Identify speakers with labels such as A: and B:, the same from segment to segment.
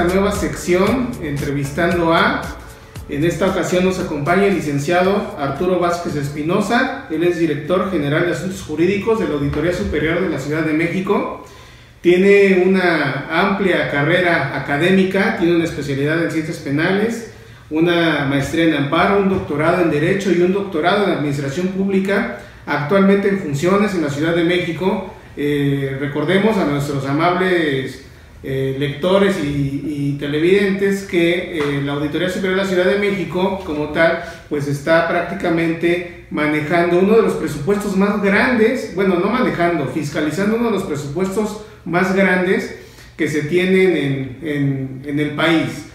A: esta nueva sección, Entrevistando a. En esta ocasión nos acompaña el licenciado Arturo Vázquez Espinosa. Él es director general de Asuntos Jurídicos de la Auditoría Superior de la Ciudad de México. Tiene una amplia carrera académica, tiene una especialidad en Ciencias Penales, una maestría en Amparo, un doctorado en Derecho y un doctorado en Administración Pública, actualmente en funciones en la Ciudad de México. Recordemos a nuestros amables lectores y televidentes que la Auditoría Superior de la Ciudad de México, como tal, pues está prácticamente manejando uno de los presupuestos más grandes, bueno, no manejando, fiscalizando uno de los presupuestos más grandes que se tienen en el país.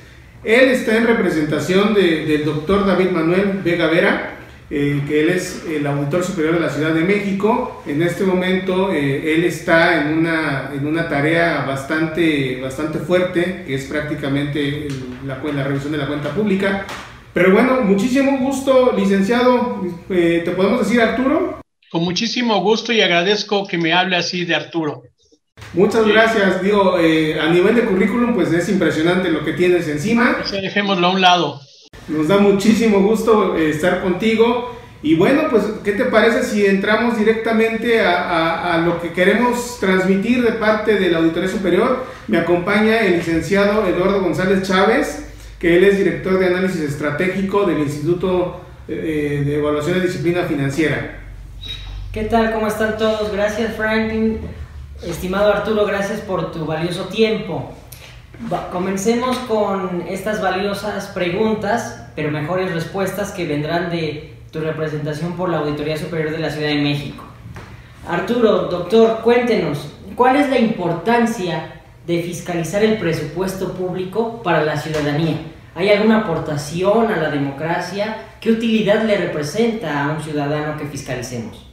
A: Él está en representación del doctor David Manuel Vega Vera, que él es el auditor superior de la Ciudad de México. En este momento él está en una tarea bastante fuerte, que es prácticamente la revisión de la cuenta pública. Pero bueno, muchísimo gusto, licenciado. ¿Te podemos decir Arturo?
B: Con muchísimo gusto, y agradezco que me hable así de Arturo.
A: Muchas gracias. Digo, a nivel de currículum, pues es impresionante lo que tienes encima.
B: Pues dejémoslo a un lado.
A: Nos da muchísimo gusto estar contigo. Y bueno, pues, ¿qué te parece si entramos directamente a lo que queremos transmitir de parte de la Auditoría Superior? Me acompaña el licenciado Eduardo González Chávez, que él es director de Análisis Estratégico del Instituto de Evaluación de Disciplina Financiera.
C: ¿Qué tal? ¿Cómo están todos? Gracias, Franklin. Estimado Arturo, gracias por tu valioso tiempo. Comencemos con estas valiosas preguntas, pero mejores respuestas que vendrán de tu representación por la Auditoría Superior de la Ciudad de México. Arturo, doctor, cuéntenos, ¿cuál es la importancia de fiscalizar el presupuesto público para la ciudadanía? ¿Hay alguna aportación a la democracia? ¿Qué utilidad le representa a un ciudadano que fiscalicemos?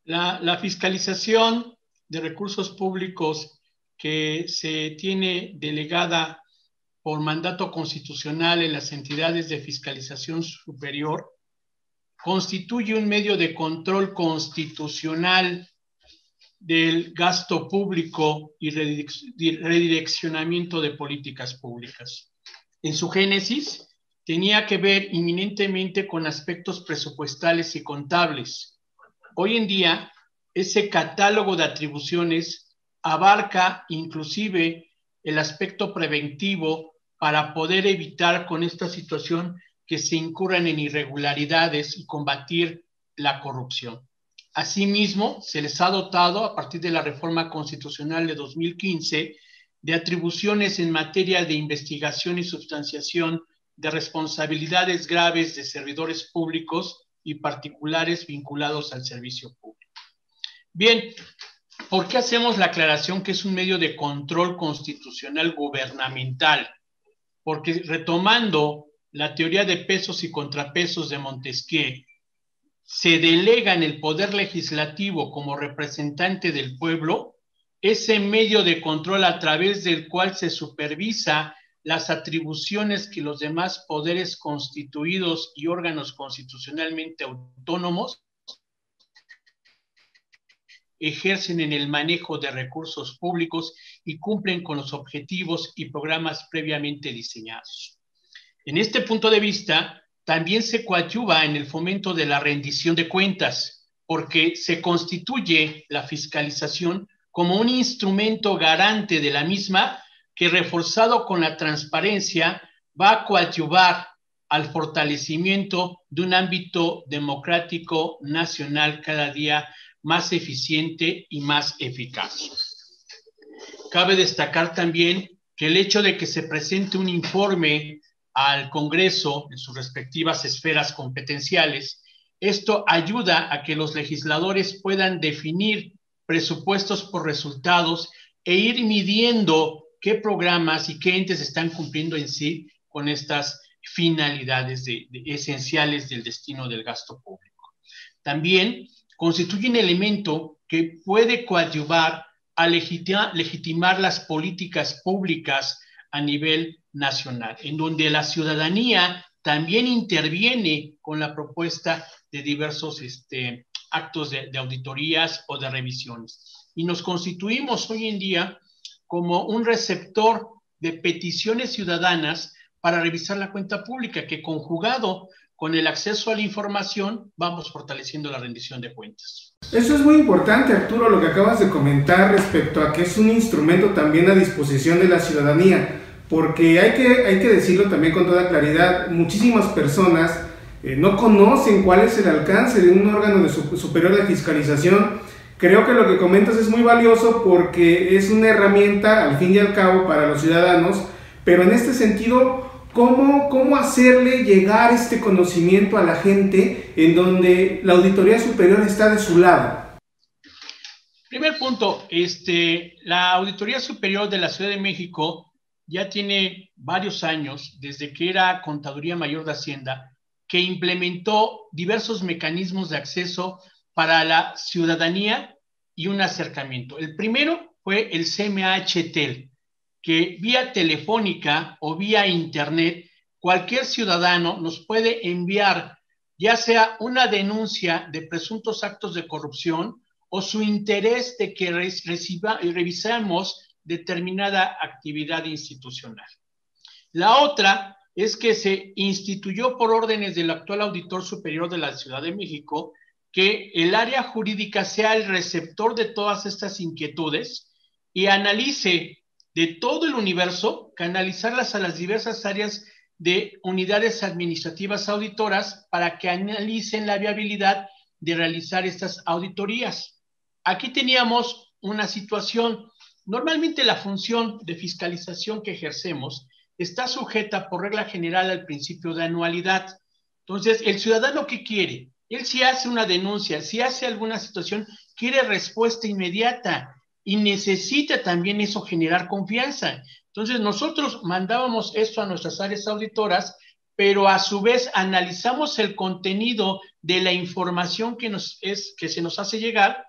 B: La fiscalización de recursos públicos que se tiene delegada por mandato constitucional en las entidades de fiscalización superior constituye un medio de control constitucional del gasto público y redireccionamiento de políticas públicas. En su génesis tenía que ver inminentemente con aspectos presupuestales y contables. Hoy en día, ese catálogo de atribuciones abarca inclusive el aspecto preventivo para poder evitar con esta situación que se incurran en irregularidades y combatir la corrupción. Asimismo, se les ha dotado, a partir de la reforma constitucional de 2015, de atribuciones en materia de investigación y substanciación de responsabilidades graves de servidores públicos y particulares vinculados al servicio público. Bien, ¿por qué hacemos la aclaración que es un medio de control constitucional gubernamental? Porque, retomando la teoría de pesos y contrapesos de Montesquieu, se delega en el poder legislativo como representante del pueblo ese medio de control a través del cual se supervisa las atribuciones que los demás poderes constituidos y órganos constitucionalmente autónomos ejercen en el manejo de recursos públicos y cumplen con los objetivos y programas previamente diseñados. En este punto de vista, también se coadyuva en el fomento de la rendición de cuentas, porque se constituye la fiscalización como un instrumento garante de la misma que, reforzado con la transparencia, va a coadyuvar al fortalecimiento de un ámbito democrático nacional cada día más eficiente y más eficaz. Cabe destacar también que el hecho de que se presente un informe al Congreso en sus respectivas esferas competenciales, esto ayuda a que los legisladores puedan definir presupuestos por resultados e ir midiendo qué programas y qué entes están cumpliendo en sí con estas finalidades esenciales del destino del gasto público. También constituye un elemento que puede coadyuvar a legitimar las políticas públicas a nivel nacional, en donde la ciudadanía también interviene con la propuesta de diversos actos de auditorías o de revisiones. Y nos constituimos hoy en día como un receptor de peticiones ciudadanas para revisar la cuenta pública, que conjugado con el acceso a la información vamos fortaleciendo la rendición de cuentas.
A: Eso es muy importante, Arturo, lo que acabas de comentar respecto a que es un instrumento también a disposición de la ciudadanía, porque hay que decirlo también con toda claridad, muchísimas personas no conocen cuál es el alcance de un órgano superior de fiscalización. Creo que lo que comentas es muy valioso porque es una herramienta al fin y al cabo para los ciudadanos, pero en este sentido, ¿cómo hacerle llegar este conocimiento a la gente en donde la Auditoría Superior está de su lado?
B: Primer punto, la Auditoría Superior de la Ciudad de México ya tiene varios años, desde que era Contaduría Mayor de Hacienda, que implementó diversos mecanismos de acceso para la ciudadanía y un acercamiento. El primero fue el CMA-Tel, que vía telefónica o vía internet, cualquier ciudadano nos puede enviar ya sea una denuncia de presuntos actos de corrupción o su interés de que revisemos determinada actividad institucional. La otra es que se instituyó por órdenes del actual Auditor Superior de la Ciudad de México que el área jurídica sea el receptor de todas estas inquietudes y analice de todo el universo, canalizarlas a las diversas áreas de unidades administrativas auditoras para que analicen la viabilidad de realizar estas auditorías. Aquí teníamos una situación. Normalmente la función de fiscalización que ejercemos está sujeta por regla general al principio de anualidad. Entonces, el ciudadano, ¿qué quiere? Él, si hace una denuncia, si hace alguna situación, quiere respuesta inmediata y necesita también eso generar confianza. Entonces, nosotros mandábamos esto a nuestras áreas auditoras, pero a su vez analizamos el contenido de la información que se nos hace llegar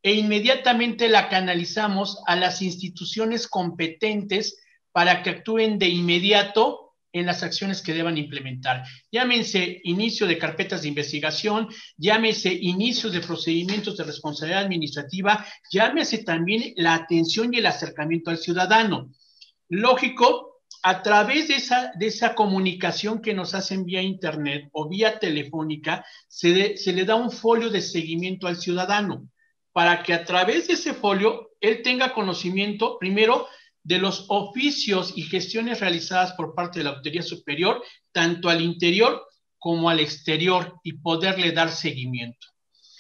B: e inmediatamente la canalizamos a las instituciones competentes para que actúen de inmediato en las acciones que deban implementar. Llámense inicio de carpetas de investigación, llámese inicio de procedimientos de responsabilidad administrativa, llámese también la atención y el acercamiento al ciudadano. Lógico, a través de esa comunicación que nos hacen vía internet o vía telefónica, se le da un folio de seguimiento al ciudadano para que a través de ese folio él tenga conocimiento, primero, de los oficios y gestiones realizadas por parte de la Auditoría Superior, tanto al interior como al exterior, y poderle dar seguimiento.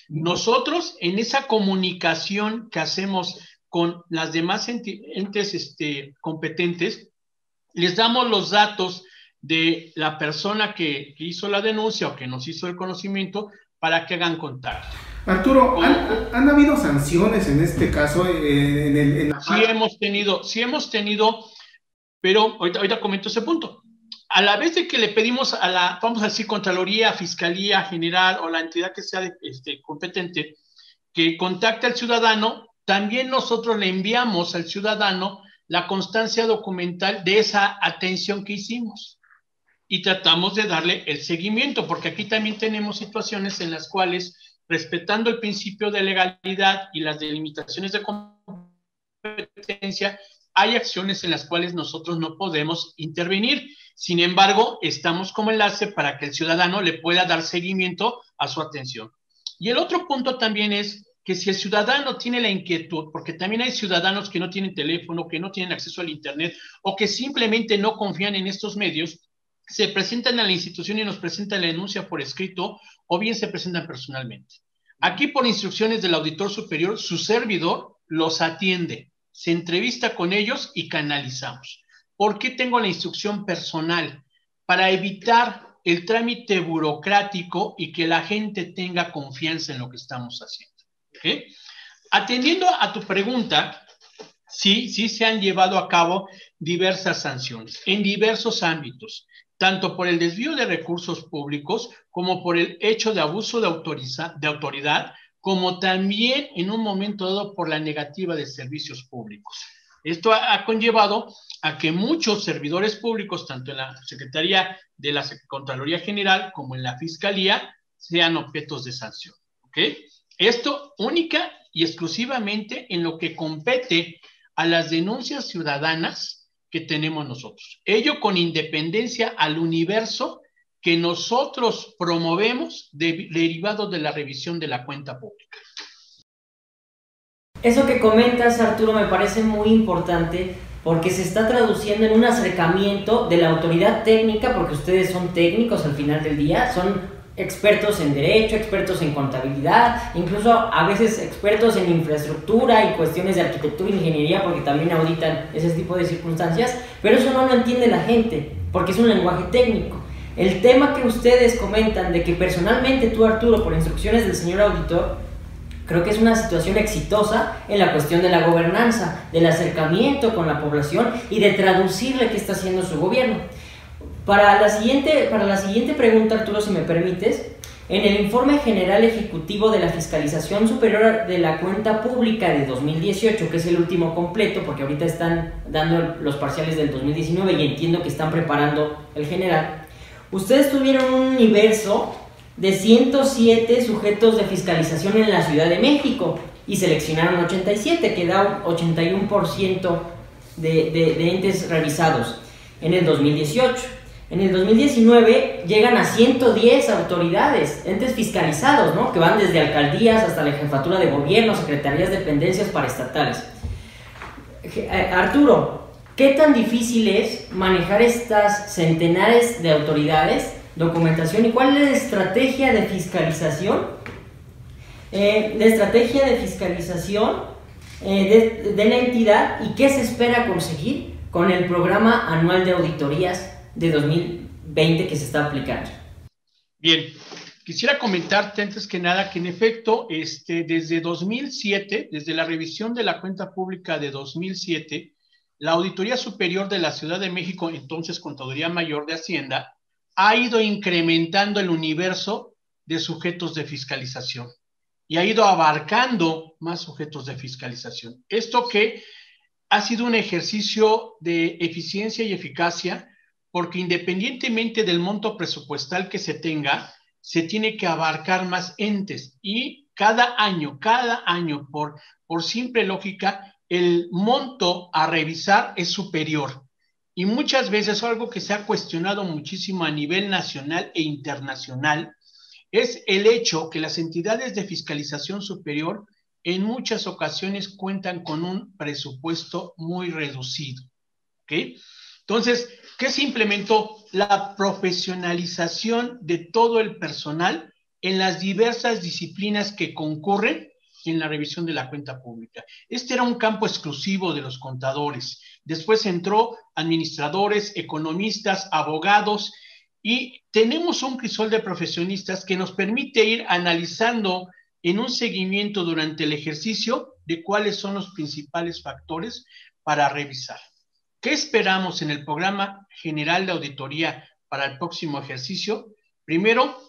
B: Nosotros, en esa comunicación que hacemos con las demás entes competentes, les damos los datos de la persona que hizo la denuncia o que nos hizo el conocimiento para que hagan contacto.
A: Arturo, ¿han habido sanciones en este caso?
B: Sí hemos tenido, pero ahorita comento ese punto. A la vez de que le pedimos a la, vamos a decir, Contraloría, Fiscalía General o la entidad que sea competente, que contacte al ciudadano, también nosotros le enviamos al ciudadano la constancia documental de esa atención que hicimos y tratamos de darle el seguimiento, porque aquí también tenemos situaciones en las cuales, respetando el principio de legalidad y las delimitaciones de competencia, hay acciones en las cuales nosotros no podemos intervenir. Sin embargo, estamos como enlace para que el ciudadano le pueda dar seguimiento a su atención. Y el otro punto también es que si el ciudadano tiene la inquietud, porque también hay ciudadanos que no tienen teléfono, que no tienen acceso al internet o que simplemente no confían en estos medios, se presentan a la institución y nos presentan la denuncia por escrito o bien se presentan personalmente. Aquí, por instrucciones del Auditor Superior, su servidor los atiende, se entrevista con ellos y canalizamos. ¿Por qué tengo la instrucción personal? Para evitar el trámite burocrático y que la gente tenga confianza en lo que estamos haciendo. ¿Okay? Atendiendo a tu pregunta, sí se han llevado a cabo diversas sanciones en diversos ámbitos, tanto por el desvío de recursos públicos como por el hecho de abuso de autoridad, como también en un momento dado por la negativa de servicios públicos. Esto ha conllevado a que muchos servidores públicos, tanto en la Secretaría de la Contraloría General como en la Fiscalía, sean objetos de sanción. ¿Okay? Esto única y exclusivamente en lo que compete a las denuncias ciudadanas que tenemos nosotros. Ello con independencia al universo que nosotros promovemos derivado de la revisión de la cuenta pública.
C: Eso que comentas, Arturo, me parece muy importante porque se está traduciendo en un acercamiento de la autoridad técnica, porque ustedes son técnicos al final del día, son expertos en derecho, expertos en contabilidad, incluso a veces expertos en infraestructura y cuestiones de arquitectura e ingeniería, porque también auditan ese tipo de circunstancias, pero eso no lo entiende la gente, porque es un lenguaje técnico. El tema que ustedes comentan de que personalmente tú, Arturo, por instrucciones del señor auditor, creo que es una situación exitosa en la cuestión de la gobernanza, del acercamiento con la población y de traducirle qué está haciendo su gobierno. Para la siguiente pregunta, Arturo, si me permites, en el Informe General Ejecutivo de la Fiscalización Superior de la Cuenta Pública de 2018, que es el último completo, porque ahorita están dando los parciales del 2019 y entiendo que están preparando el general, ustedes tuvieron un universo de 107 sujetos de fiscalización en la Ciudad de México y seleccionaron 87, que da un 81% de entes revisados en el 2018. En el 2019 llegan a 110 autoridades, entes fiscalizados, ¿no? Que van desde alcaldías hasta la jefatura de gobierno, secretarías, dependencias paraestatales. Arturo, ¿qué tan difícil es manejar estas centenares de autoridades, documentación, y cuál es la estrategia de fiscalización? De la entidad, y qué se espera conseguir con el programa anual de auditorías de 2020 que se está aplicando.
B: Bien, quisiera comentarte antes que nada que en efecto, desde 2007, desde la revisión de la cuenta pública de 2007, la Auditoría Superior de la Ciudad de México, entonces Contaduría Mayor de Hacienda, ha ido incrementando el universo de sujetos de fiscalización y ha ido abarcando más sujetos de fiscalización. Esto que ha sido un ejercicio de eficiencia y eficacia, porque independientemente del monto presupuestal que se tenga, se tiene que abarcar más entes y cada año, por simple lógica, el monto a revisar es superior. Y muchas veces algo que se ha cuestionado muchísimo a nivel nacional e internacional es el hecho que las entidades de fiscalización superior en muchas ocasiones cuentan con un presupuesto muy reducido. ¿Ok? Entonces, ¿qué se implementó? La profesionalización de todo el personal en las diversas disciplinas que concurren en la revisión de la cuenta pública. Este era un campo exclusivo de los contadores. Después entró administradores, economistas, abogados, y tenemos un crisol de profesionistas que nos permite ir analizando en un seguimiento durante el ejercicio de cuáles son los principales factores para revisar. ¿Qué esperamos en el programa general de auditoría para el próximo ejercicio? Primero,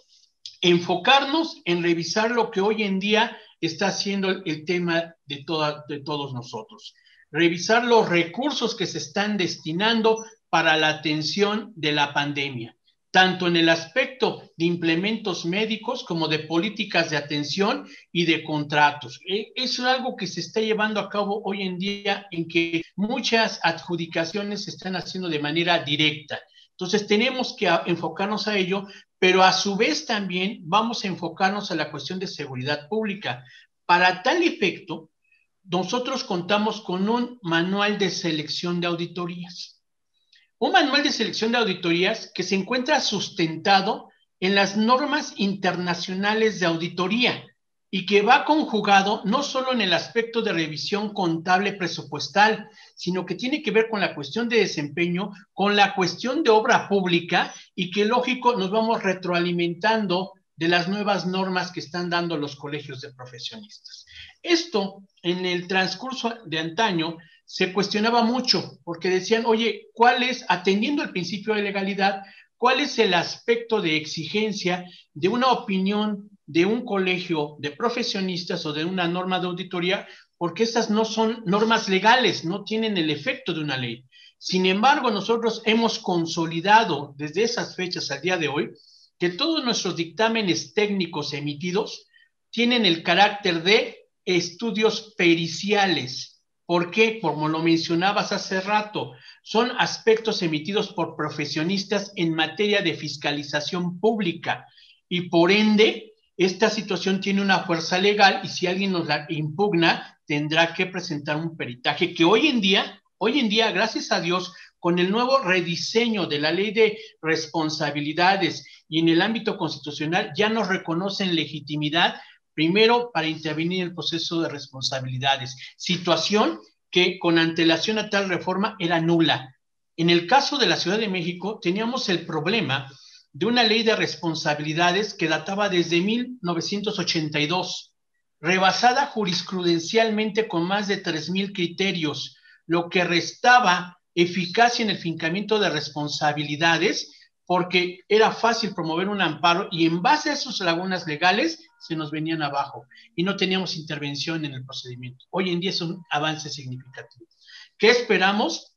B: enfocarnos en revisar lo que hoy en día está haciendo el tema de todos nosotros. Revisar los recursos que se están destinando para la atención de la pandemia, tanto en el aspecto de implementos médicos como de políticas de atención y de contratos. Es algo que se está llevando a cabo hoy en día, en que muchas adjudicaciones se están haciendo de manera directa. Entonces tenemos que enfocarnos a ello, pero a su vez también vamos a enfocarnos a la cuestión de seguridad pública. Para tal efecto, nosotros contamos con un manual de selección de auditorías. Un manual de selección de auditorías que se encuentra sustentado en las normas internacionales de auditoría y que va conjugado no solo en el aspecto de revisión contable presupuestal, sino que tiene que ver con la cuestión de desempeño, con la cuestión de obra pública, y que lógico nos vamos retroalimentando de las nuevas normas que están dando los colegios de profesionistas. Esto en el transcurso de antaño se cuestionaba mucho, porque decían, oye, ¿cuál es, atendiendo al principio de legalidad, cuál es el aspecto de exigencia de una opinión de un colegio de profesionistas o de una norma de auditoría? Porque estas no son normas legales, no tienen el efecto de una ley. Sin embargo, nosotros hemos consolidado desde esas fechas al día de hoy que todos nuestros dictámenes técnicos emitidos tienen el carácter de estudios periciales. ¿Por qué? Como lo mencionabas hace rato, son aspectos emitidos por profesionistas en materia de fiscalización pública y por ende esta situación tiene una fuerza legal y si alguien nos la impugna tendrá que presentar un peritaje que hoy en día, gracias a Dios, con el nuevo rediseño de la ley de responsabilidades y en el ámbito constitucional ya nos reconocen legitimidad primero para intervenir en el proceso de responsabilidades, situación que con antelación a tal reforma era nula. En el caso de la Ciudad de México teníamos el problema de una ley de responsabilidades que databa desde 1982, rebasada jurisprudencialmente con más de 3,000 criterios, lo que restaba eficacia en el fincamiento de responsabilidades porque era fácil promover un amparo y en base a sus lagunas legales se nos venían abajo y no teníamos intervención en el procedimiento. Hoy en día es un avance significativo. ¿Qué esperamos?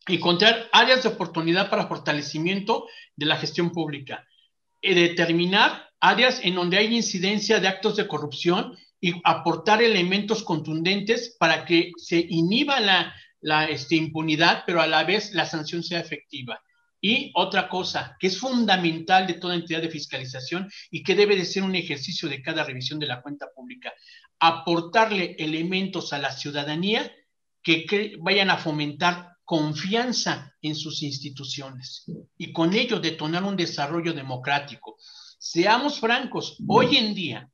B: Encontrar áreas de oportunidad para fortalecimiento de la gestión pública, determinar áreas en donde hay incidencia de actos de corrupción y aportar elementos contundentes para que se inhiba la impunidad, pero a la vez la sanción sea efectiva. Y otra cosa que es fundamental de toda entidad de fiscalización y que debe de ser un ejercicio de cada revisión de la cuenta pública, aportarle elementos a la ciudadanía que vayan a fomentar confianza en sus instituciones y con ello detonar un desarrollo democrático. Seamos francos, hoy en día,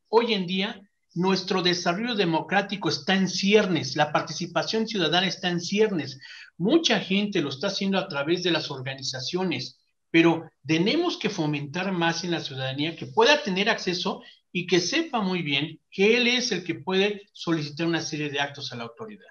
B: nuestro desarrollo democrático está en ciernes, la participación ciudadana está en ciernes. Mucha gente lo está haciendo a través de las organizaciones, pero tenemos que fomentar más en la ciudadanía que pueda tener acceso y que sepa muy bien que él es el que puede solicitar una serie de actos a la autoridad.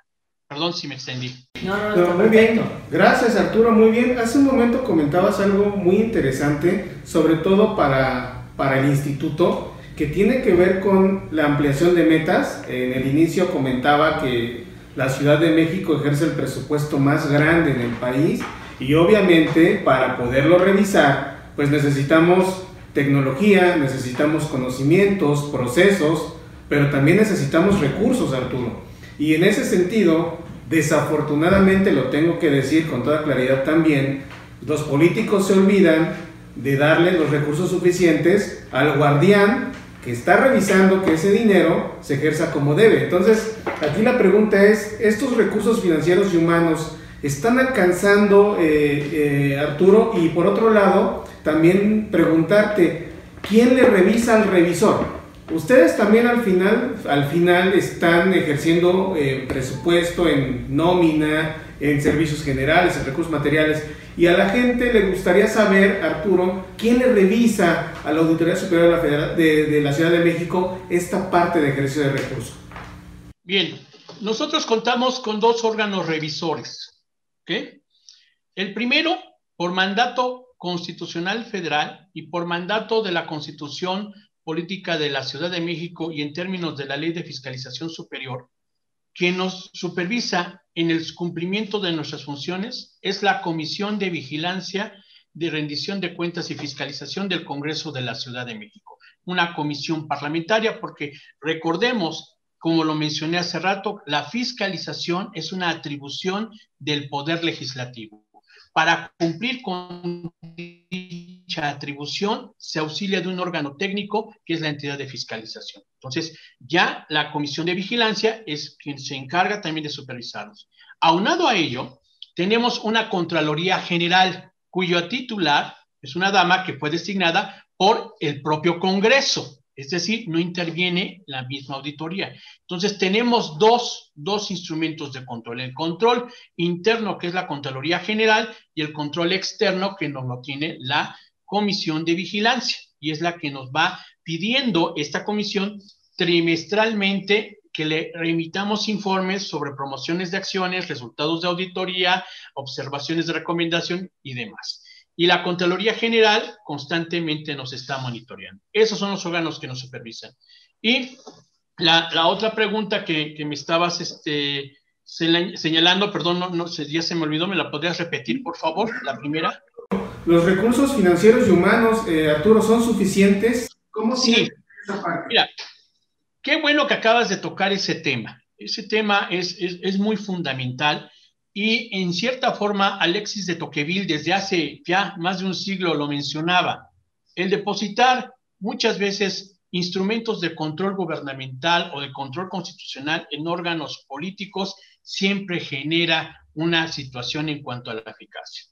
B: Perdón si me extendí.
A: No, muy bien. Gracias, Arturo, muy bien. Hace un momento comentabas algo muy interesante, sobre todo para el instituto, que tiene que ver con la ampliación de metas. En el inicio comentaba que la Ciudad de México ejerce el presupuesto más grande en el país y obviamente para poderlo revisar pues necesitamos tecnología, necesitamos conocimientos, procesos, pero también necesitamos recursos, Arturo. Y en ese sentido, desafortunadamente lo tengo que decir con toda claridad también, los políticos se olvidan de darle los recursos suficientes al guardián que está revisando que ese dinero se ejerza como debe. Entonces, aquí la pregunta es, ¿estos recursos financieros y humanos están alcanzando, Arturo? Y por otro lado, también preguntarte, ¿quién le revisa al revisor? Ustedes también al final están ejerciendo presupuesto en nómina, en servicios generales, en recursos materiales, y a la gente le gustaría saber, Arturo, ¿quién le revisa a la Auditoría Superior de la Ciudad de México esta parte de ejercicio de recursos?
B: Bien, nosotros contamos con 2 órganos revisores, ¿ok? El primero, por mandato constitucional federal y por mandato de la Constitución Política de la Ciudad de México y en términos de la Ley de Fiscalización Superior, que nos supervisa en el cumplimiento de nuestras funciones, es la Comisión de Vigilancia de Rendición de Cuentas y Fiscalización del Congreso de la Ciudad de México. Una comisión parlamentaria porque recordemos, como lo mencioné hace rato, la fiscalización es una atribución del Poder Legislativo. Para cumplir con dicha atribución se auxilia de un órgano técnico que es la entidad de fiscalización. Entonces, ya la Comisión de Vigilancia es quien se encarga también de supervisarnos. Aunado a ello, tenemos una Contraloría General, cuyo titular es una dama que fue designada por el propio Congreso, es decir, no interviene la misma auditoría. Entonces, tenemos dos instrumentos de control. El control interno, que es la Contraloría General, y el control externo, que nos lo tiene la Comisión de Vigilancia, y es la que nos va pidiendo esta comisión trimestralmente que le remitamos informes sobre promociones de acciones, resultados de auditoría, observaciones de recomendación y demás. Y la Contraloría General constantemente nos está monitoreando. Esos son los órganos que nos supervisan. Y la otra pregunta que me estabas señalando, perdón, no, ya se me olvidó, ¿me la podrías repetir, por favor? La primera.
A: ¿Los recursos financieros y humanos, Arturo, son suficientes? ¿Cómo
B: sí, esa parte? Mira, qué bueno que acabas de tocar ese tema. Ese tema es muy fundamental y en cierta forma Alexis de Tocqueville desde hace ya más de un siglo lo mencionaba. El depositar muchas veces instrumentos de control gubernamental o de control constitucional en órganos políticos siempre genera una situación en cuanto a la eficacia.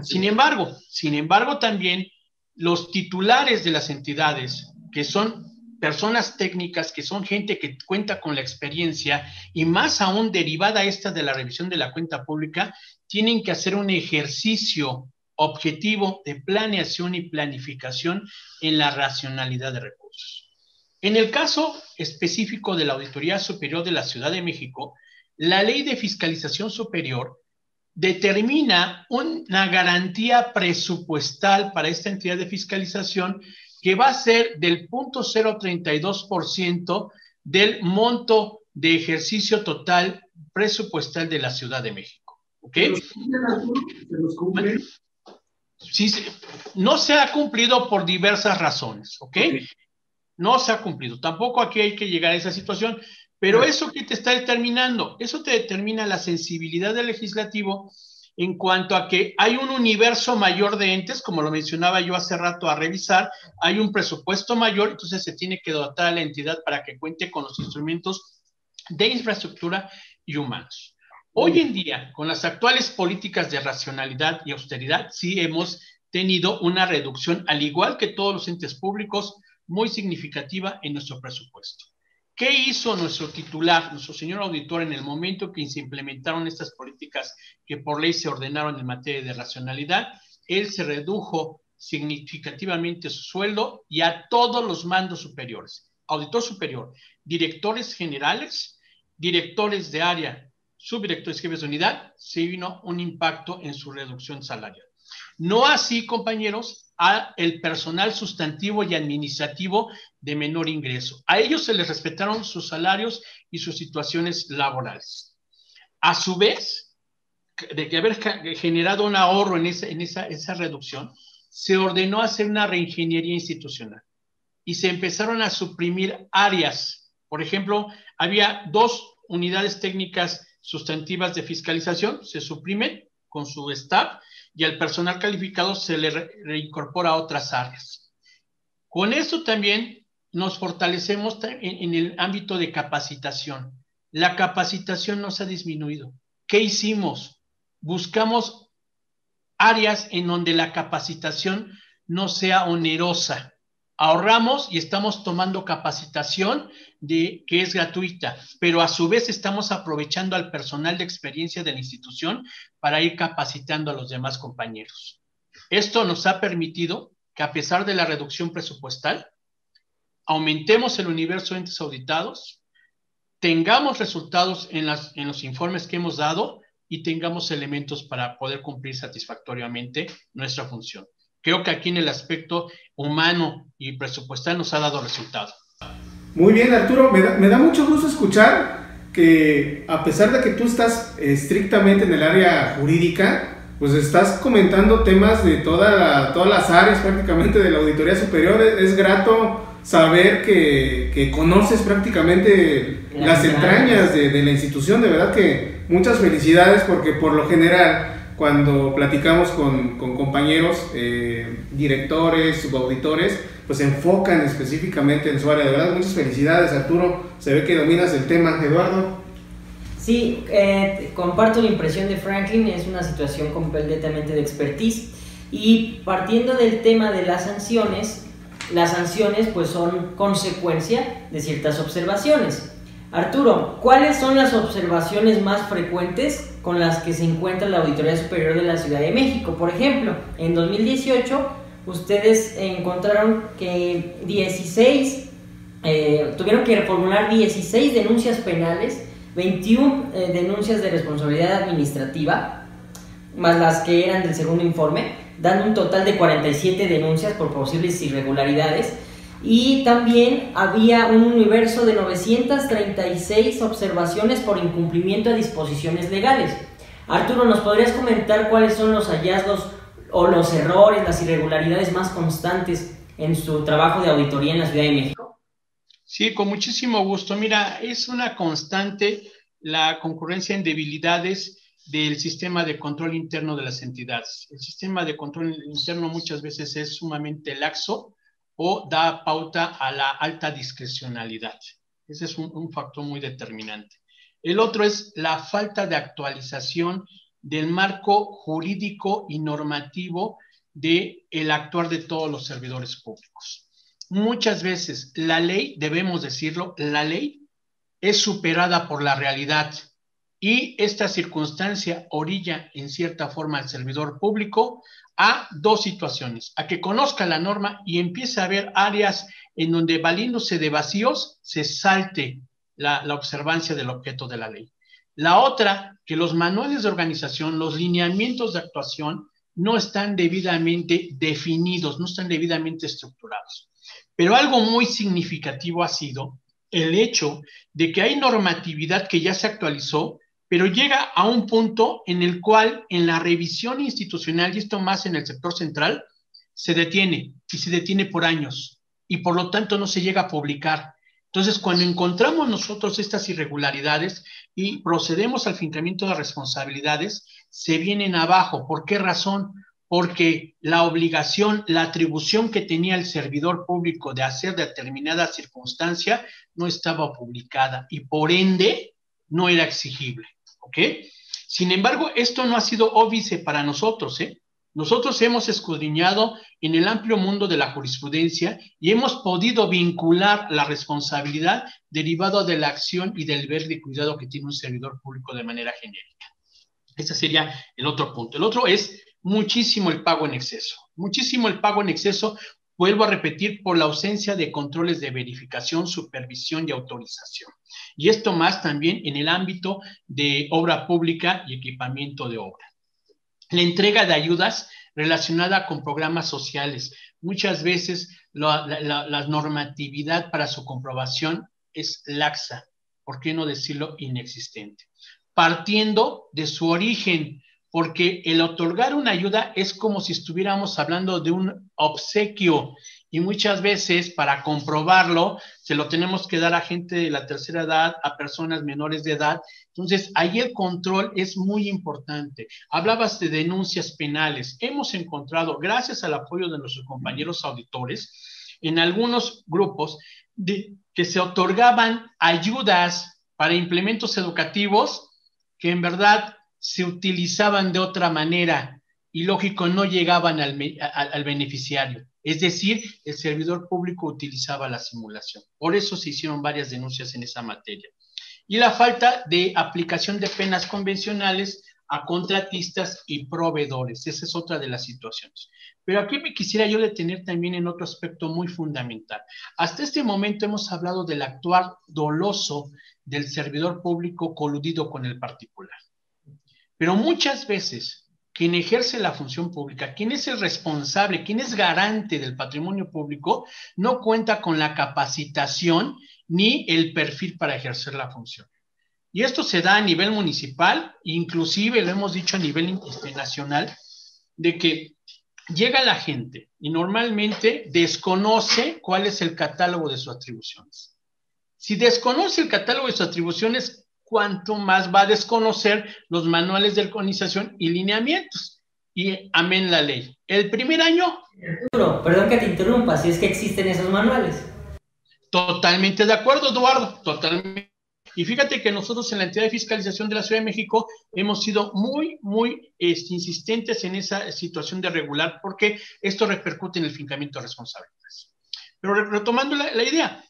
B: Sin embargo, también los titulares de las entidades, que son personas técnicas, que son gente que cuenta con la experiencia y más aún derivada esta de la revisión de la cuenta pública, tienen que hacer un ejercicio objetivo de planeación y planificación en la racionalidad de recursos. En el caso específico de la Auditoría Superior de la Ciudad de México, la Ley de Fiscalización Superior determina una garantía presupuestal para esta entidad de fiscalización que va a ser del 0.032% del monto de ejercicio total presupuestal de la Ciudad de México. ¿Ok?
A: ¿Se los cumple?
B: Sí, no se ha cumplido por diversas razones, ¿ok? No se ha cumplido. Tampoco aquí hay que llegar a esa situación, pero eso que te está determinando, eso te determina la sensibilidad del legislativo en cuanto a que hay un universo mayor de entes, como lo mencionaba yo hace rato a revisar, hay un presupuesto mayor, entonces se tiene que dotar a la entidad para que cuente con los instrumentos de infraestructura y humanos. Hoy en día, con las actuales políticas de racionalidad y austeridad, sí hemos tenido una reducción, al igual que todos los entes públicos, muy significativa en nuestro presupuesto. ¿Qué hizo nuestro titular, nuestro señor auditor, en el momento que se implementaron estas políticas que por ley se ordenaron en materia de racionalidad? Él se redujo significativamente su sueldo y a todos los mandos superiores, auditor superior, directores generales, directores de área, subdirectores, jefes de unidad, se vino un impacto en su reducción salarial. No así, compañeros, a el personal sustantivo y administrativo de menor ingreso. A ellos se les respetaron sus salarios y sus situaciones laborales. A su vez, de que haber generado un ahorro en esa reducción, se ordenó hacer una reingeniería institucional y se empezaron a suprimir áreas. Por ejemplo, había 2 unidades técnicas sustantivas de fiscalización, se suprimen con su staff, y al personal calificado se le reincorpora a otras áreas. Con esto también nos fortalecemos en el ámbito de capacitación. La capacitación no se ha disminuido. ¿Qué hicimos? Buscamos áreas en donde la capacitación no sea onerosa. Ahorramos y estamos tomando capacitación que es gratuita, pero a su vez estamos aprovechando al personal de experiencia de la institución para ir capacitando a los demás compañeros. Esto nos ha permitido que, a pesar de la reducción presupuestal, aumentemos el universo de entes auditados, tengamos resultados en los informes que hemos dado y tengamos elementos para poder cumplir satisfactoriamente nuestra función. Creo que aquí en el aspecto humano y presupuestal nos ha dado resultado.
A: Muy bien, Arturo, me da mucho gusto escuchar que, a pesar de que tú estás estrictamente en el área jurídica, pues estás comentando temas de todas las áreas prácticamente de la Auditoría Superior. Es grato saber que conoces prácticamente las entrañas de la institución. De verdad que muchas felicidades, porque por lo general, cuando platicamos con compañeros, directores, subauditores, pues se enfocan específicamente en su área. De verdad, muchas felicidades, Arturo. Se ve que dominas el tema. Eduardo.
C: Sí, comparto la impresión de Franklin. Es una situación completamente de expertise. Y partiendo del tema de las sanciones pues son consecuencia de ciertas observaciones. Arturo, ¿cuáles son las observaciones más frecuentes con las que se encuentra la Auditoría Superior de la Ciudad de México? Por ejemplo, en 2018 ustedes encontraron que tuvieron que formular 16 denuncias penales, 21 denuncias de responsabilidad administrativa, más las que eran del segundo informe, dando un total de 47 denuncias por posibles irregularidades. Y también había un universo de 936 observaciones por incumplimiento de disposiciones legales. Arturo, ¿nos podrías comentar cuáles son los hallazgos o los errores, las irregularidades más constantes en su trabajo de auditoría en la Ciudad de México?
B: Sí, con muchísimo gusto. Mira, es una constante la concurrencia en debilidades del sistema de control interno de las entidades. El sistema de control interno muchas veces es sumamente laxo o da pauta a la alta discrecionalidad. Ese es un factor muy determinante. El otro es la falta de actualización del marco jurídico y normativo del actuar de todos los servidores públicos. Muchas veces la ley, debemos decirlo, la ley es superada por la realidad y esta circunstancia orilla en cierta forma al servidor público a dos situaciones: a que conozca la norma y empiece a haber áreas en donde, valiéndose de vacíos, se salte la observancia del objeto de la ley. La otra, que los manuales de organización, los lineamientos de actuación no están debidamente definidos, no están debidamente estructurados. Pero algo muy significativo ha sido el hecho de que hay normatividad que ya se actualizó, pero llega a un punto en el cual en la revisión institucional, y esto más en el sector central, se detiene, y se detiene por años, y por lo tanto no se llega a publicar. Entonces, cuando encontramos nosotros estas irregularidades y procedemos al fincamiento de responsabilidades, se vienen abajo. ¿Por qué razón? Porque la obligación, la atribución que tenía el servidor público de hacer determinada circunstancia no estaba publicada y por ende no era exigible. ¿Ok? Sin embargo, esto no ha sido óbice para nosotros, ¿eh? Nosotros hemos escudriñado en el amplio mundo de la jurisprudencia y hemos podido vincular la responsabilidad derivada de la acción y del deber de cuidado que tiene un servidor público de manera genérica. Ese sería el otro punto. El otro es muchísimo el pago en exceso. Muchísimo el pago en exceso, vuelvo a repetir, por la ausencia de controles de verificación, supervisión y autorización. Y esto más también en el ámbito de obra pública y equipamiento de obra. La entrega de ayudas relacionada con programas sociales. Muchas veces la normatividad para su comprobación es laxa, ¿por qué no decirlo inexistente? Partiendo de su origen, porque el otorgar una ayuda es como si estuviéramos hablando de un obsequio y muchas veces para comprobarlo se lo tenemos que dar a gente de la tercera edad, a personas menores de edad. Entonces, ahí el control es muy importante. Hablabas de denuncias penales. Hemos encontrado, gracias al apoyo de nuestros compañeros auditores, en algunos grupos que se otorgaban ayudas para implementos educativos que en verdad se utilizaban de otra manera y lógico no llegaban al beneficiario. Es decir, el servidor público utilizaba la simulación. Por eso se hicieron varias denuncias en esa materia. Y la falta de aplicación de penas convencionales a contratistas y proveedores. Esa es otra de las situaciones. Pero aquí me quisiera yo detener también en otro aspecto muy fundamental. Hasta este momento hemos hablado del actuar doloso del servidor público coludido con el particular. Pero muchas veces quien ejerce la función pública, quien es el responsable, quien es garante del patrimonio público, no cuenta con la capacitación ni el perfil para ejercer la función. Y esto se da a nivel municipal, inclusive lo hemos dicho a nivel nacional, de que llega la gente y normalmente desconoce cuál es el catálogo de sus atribuciones. Si desconoce el catálogo de sus atribuciones, cuánto más va a desconocer los manuales de organización y lineamientos. Y amén la ley. El primer año...
C: Arturo, perdón que te interrumpa, si es que existen esos manuales.
B: Totalmente de acuerdo, Eduardo, totalmente. Y fíjate que nosotros en la entidad de fiscalización de la Ciudad de México hemos sido muy insistentes en esa situación de regular porque esto repercute en el fincamiento de responsabilidades. Pero retomando la idea,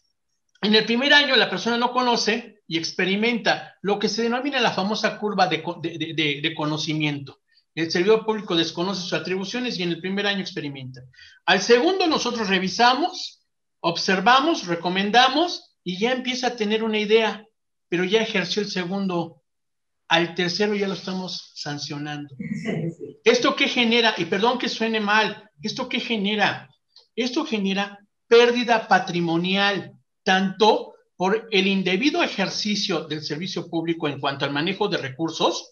B: en el primer año la persona no conoce y experimenta lo que se denomina la famosa curva de conocimiento. El servidor público desconoce sus atribuciones y en el primer año experimenta. Al segundo nosotros revisamos, observamos, recomendamos y ya empieza a tener una idea, pero ya ejerció el segundo. Al tercero ya lo estamos sancionando. ¿Esto qué genera? Y perdón que suene mal, ¿esto qué genera? Esto genera pérdida patrimonial, tanto por el indebido ejercicio del servicio público en cuanto al manejo de recursos,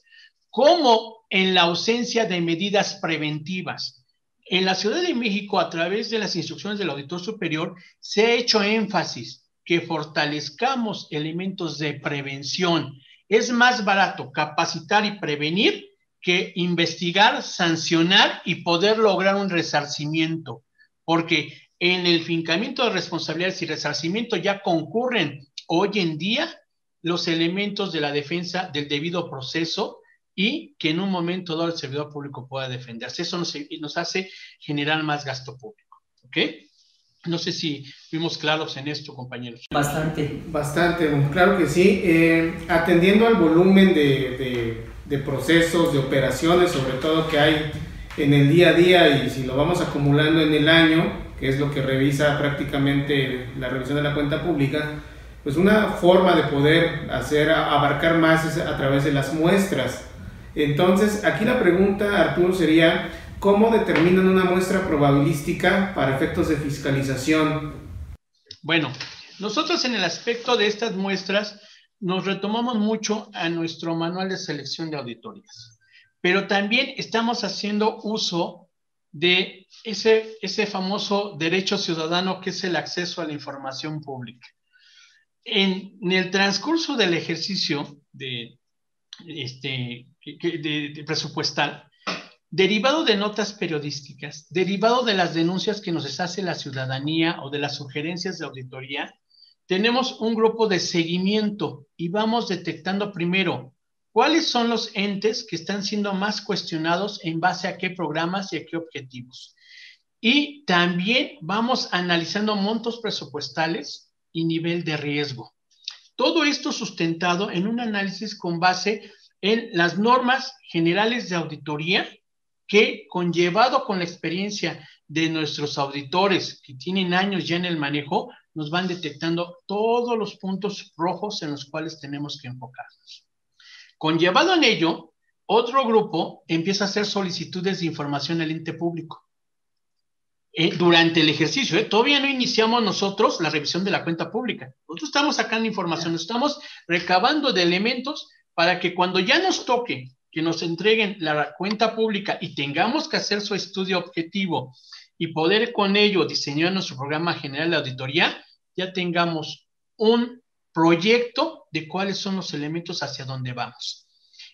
B: como en la ausencia de medidas preventivas. En la Ciudad de México, a través de las instrucciones del Auditor Superior, se ha hecho énfasis que fortalezcamos elementos de prevención. Es más barato capacitar y prevenir que investigar, sancionar y poder lograr un resarcimiento, porque en el fincamiento de responsabilidades y resarcimiento ya concurren hoy en día los elementos de la defensa del debido proceso y que en un momento dado el servidor público pueda defenderse. Eso nos hace generar más gasto público. ¿Ok? No sé si fuimos claros en esto, compañeros.
A: Bastante, claro que sí. Atendiendo al volumen de procesos, de operaciones, sobre todo que hay en el día a día, y si lo vamos acumulando en el año, que es lo que revisa prácticamente la revisión de la cuenta pública, pues una forma de poder abarcar más es a través de las muestras. Entonces, aquí la pregunta, Arturo, sería: ¿cómo determinan una muestra probabilística para efectos de fiscalización?
B: Bueno, nosotros en el aspecto de estas muestras nos retomamos mucho a nuestro manual de selección de auditorías, pero también estamos haciendo uso de ese famoso derecho ciudadano que es el acceso a la información pública. En el transcurso del ejercicio de presupuestal, derivado de notas periodísticas, derivado de las denuncias que nos hace la ciudadanía o de las sugerencias de auditoría, tenemos un grupo de seguimiento y vamos detectando primero cuáles son los entes que están siendo más cuestionados en base a qué programas y a qué objetivos. Y también vamos analizando montos presupuestales y nivel de riesgo. Todo esto sustentado en un análisis con base en las normas generales de auditoría que, conllevado con la experiencia de nuestros auditores que tienen años ya en el manejo, nos van detectando todos los puntos rojos en los cuales tenemos que enfocarnos. Conllevado en ello, otro grupo empieza a hacer solicitudes de información al ente público. Durante el ejercicio, todavía no iniciamos nosotros la revisión de la cuenta pública. Nosotros estamos sacando información, estamos recabando de elementos para que cuando ya nos toque que nos entreguen la cuenta pública y tengamos que hacer su estudio objetivo y poder con ello diseñar nuestro programa general de auditoría, ya tengamos un proyecto de cuáles son los elementos hacia dónde vamos.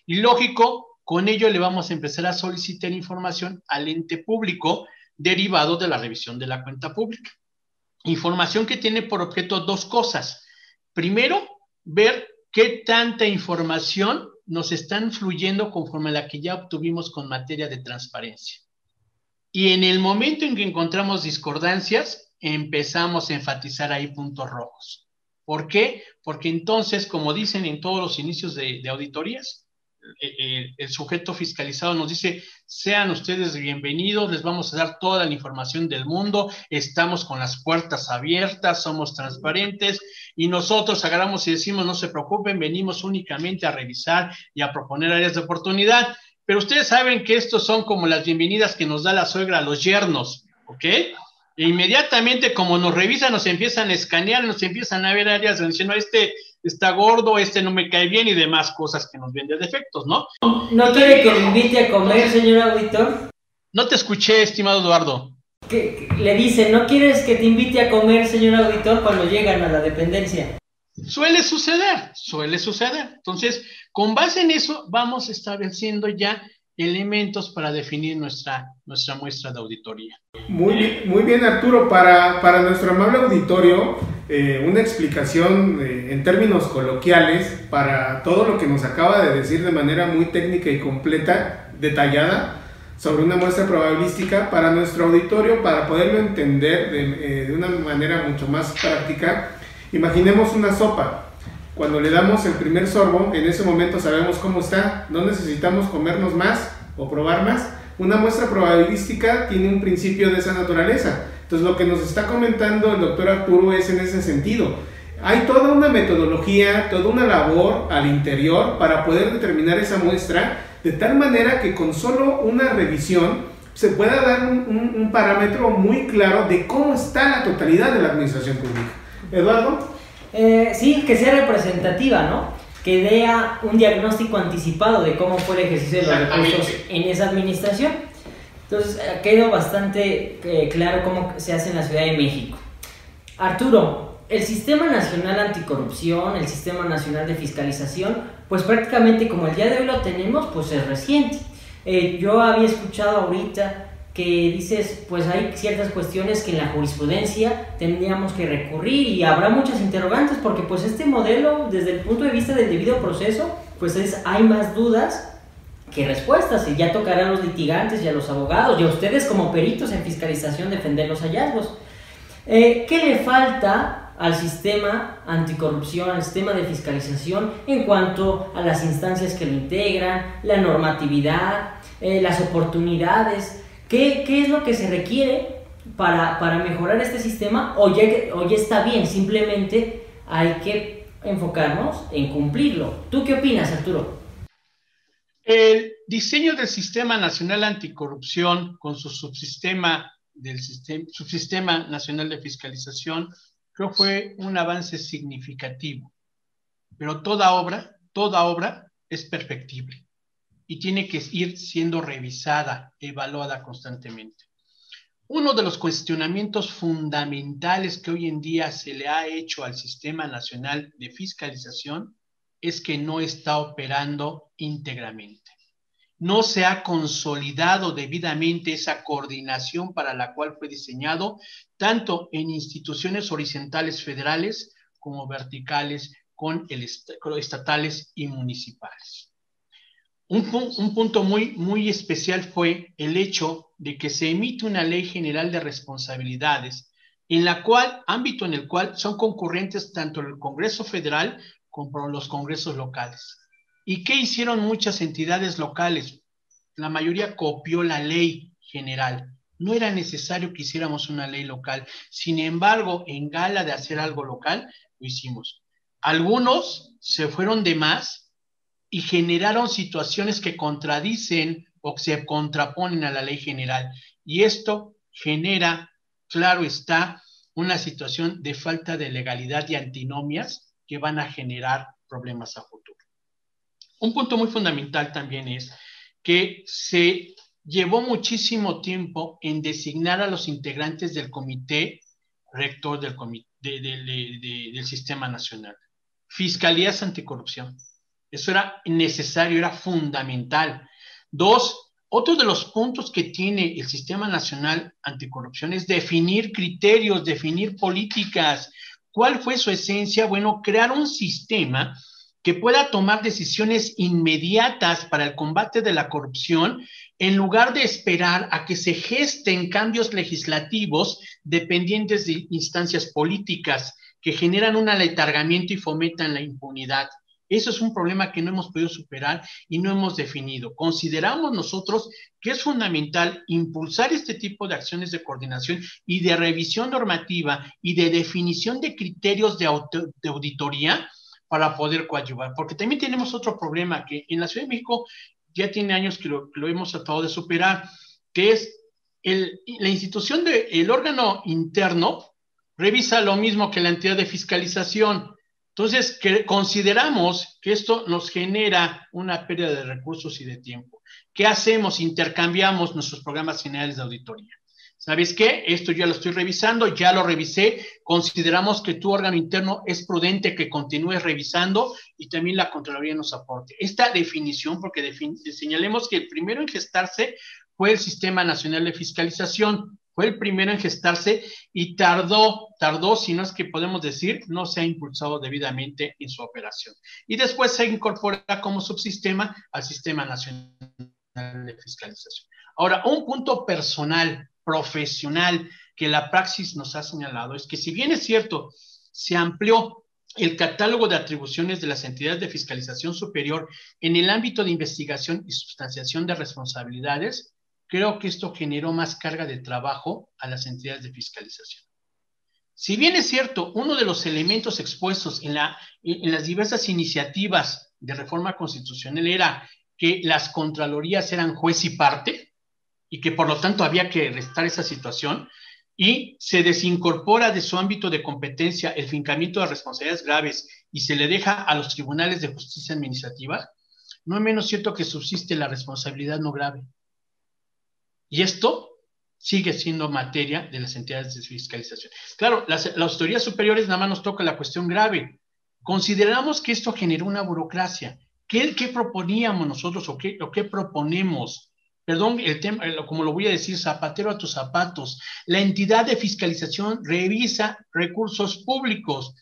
B: Y lógico, con ello le vamos a empezar a solicitar información al ente público derivado de la revisión de la cuenta pública. Información que tiene por objeto dos cosas. Primero, ver qué tanta información nos están fluyendo conforme a la que ya obtuvimos con materia de transparencia. Y en el momento en que encontramos discordancias, empezamos a enfatizar ahí puntos rojos. ¿Por qué? Porque entonces, como dicen en todos los inicios de auditorías, el sujeto fiscalizado nos dice: sean ustedes bienvenidos, les vamos a dar toda la información del mundo, estamos con las puertas abiertas, somos transparentes, y nosotros agarramos y decimos: no se preocupen, venimos únicamente a revisar y a proponer áreas de oportunidad. Pero ustedes saben que estos son como las bienvenidas que nos da la suegra a los yernos, ¿ok? E inmediatamente, como nos revisan, nos empiezan a escanear, nos empiezan a ver áreas donde dicen: no, este está gordo, este no me cae bien, y demás cosas que nos ven de defectos, ¿no?
C: ¿No quiere que le invite a comer, señor auditor?
B: No te escuché, estimado Eduardo.
C: Le dice: ¿no quieres que te invite a comer, señor auditor, cuando llegan a la dependencia?
B: Suele suceder. Entonces, con base en eso, vamos estableciendo ya elementos para definir nuestra muestra de auditoría.
A: Muy bien, Arturo. Para nuestro amable auditorio, una explicación en términos coloquiales para todo lo que nos acaba de decir de manera muy técnica y completa, detallada, sobre una muestra probabilística para nuestro auditorio, para poderlo entender de una manera mucho más práctica. Imaginemos una sopa. Cuando le damos el primer sorbo, en ese momento sabemos cómo está, no necesitamos comernos más o probar más. Una muestra probabilística tiene un principio de esa naturaleza. Entonces, lo que nos está comentando el doctor Arturo es en ese sentido. Hay toda una metodología, toda una labor al interior para poder determinar esa muestra, de tal manera que con solo una revisión se pueda dar un parámetro muy claro de cómo está la totalidad de la administración pública. ¿Eduardo?
C: Sí, que sea representativa, ¿no? Que dé un diagnóstico anticipado de cómo fue el ejercicio de los recursos en esa administración. Entonces, quedó bastante claro cómo se hace en la Ciudad de México. Arturo, el Sistema Nacional Anticorrupción, el Sistema Nacional de Fiscalización, pues prácticamente como el día de hoy lo tenemos, pues es reciente. Yo había escuchado ahorita que dices, pues hay ciertas cuestiones que en la jurisprudencia tendríamos que recurrir y habrá muchas interrogantes porque pues este modelo, desde el punto de vista del debido proceso, pues hay más dudas que respuestas y ya tocará a los litigantes y a los abogados y a ustedes como peritos en fiscalización defender los hallazgos. ¿Qué le falta al sistema anticorrupción, al sistema de fiscalización en cuanto a las instancias que lo integran, la normatividad, las oportunidades? ¿Qué es lo que se requiere para mejorar este sistema? O ya está bien, simplemente hay que enfocarnos en cumplirlo. ¿Tú qué opinas, Arturo?
B: El diseño del Sistema Nacional Anticorrupción con su subsistema nacional de fiscalización, creo que fue un avance significativo. Pero toda obra es perfectible y tiene que ir siendo revisada, evaluada constantemente. Uno de los cuestionamientos fundamentales que hoy en día se le ha hecho al Sistema Nacional de Fiscalización es que no está operando íntegramente. No se ha consolidado debidamente esa coordinación para la cual fue diseñado, tanto en instituciones horizontales federales como verticales con estatales y municipales. Un punto muy especial fue el hecho de que se emite una ley general de responsabilidades, ámbito en el cual son concurrentes tanto el Congreso Federal como los congresos locales. ¿Y qué hicieron muchas entidades locales? La mayoría copió la ley general. No era necesario que hiciéramos una ley local. Sin embargo, en gala de hacer algo local, lo hicimos. Algunos se fueron de más y generaron situaciones que contradicen o se contraponen a la ley general. Y esto genera, claro está, una situación de falta de legalidad y antinomias que van a generar problemas a futuro. Un punto muy fundamental también es que se llevó muchísimo tiempo en designar a los integrantes del comité rector del Sistema Nacional. Fiscalías anticorrupción. Eso era necesario, era fundamental. Dos, otro de los puntos que tiene el Sistema Nacional Anticorrupción es definir criterios, definir políticas. ¿Cuál fue su esencia? Bueno, crear un sistema que pueda tomar decisiones inmediatas para el combate de la corrupción en lugar de esperar a que se gesten cambios legislativos dependientes de instancias políticas que generan un aletargamiento y fomentan la impunidad. Eso es un problema que no hemos podido superar y no hemos definido. Consideramos nosotros que es fundamental impulsar este tipo de acciones de coordinación y de revisión normativa y de definición de criterios de auditoría para poder coadyuvar. Porque también tenemos otro problema que en la Ciudad de México ya tiene años que lo hemos tratado de superar, que es la institución del órgano interno revisa lo mismo que la entidad de fiscalización. Entonces, consideramos que esto nos genera una pérdida de recursos y de tiempo. ¿Qué hacemos? Intercambiamos nuestros programas generales de auditoría. ¿Sabes qué? Esto ya lo estoy revisando, ya lo revisé. Consideramos que tu órgano interno es prudente que continúes revisando y también la Contraloría nos aporte. Esta definición, porque señalemos que el primero en gestarse fue el Sistema Nacional de Fiscalización. Fue el primero en gestarse y tardó, si no es que podemos decir, no se ha impulsado debidamente en su operación. Y después se incorpora como subsistema al Sistema Nacional de Fiscalización. Ahora, un punto personal, profesional, que la praxis nos ha señalado, es que si bien es cierto, se amplió el catálogo de atribuciones de las entidades de fiscalización superior en el ámbito de investigación y sustanciación de responsabilidades, creo que esto generó más carga de trabajo a las entidades de fiscalización. Si bien es cierto, uno de los elementos expuestos en las diversas iniciativas de reforma constitucional era que las contralorías eran juez y parte y que por lo tanto había que restar esa situación y se desincorpora de su ámbito de competencia el fincamiento de responsabilidades graves y se le deja a los tribunales de justicia administrativa, no es menos cierto que subsiste la responsabilidad no grave. Y esto sigue siendo materia de las entidades de fiscalización. Claro, las autoridades superiores nada más nos toca la cuestión grave. Consideramos que esto generó una burocracia. ¿Qué proponíamos nosotros o qué proponemos? Perdón, el tema, como lo voy a decir, zapatero a tus zapatos. La entidad de fiscalización revisa recursos públicos,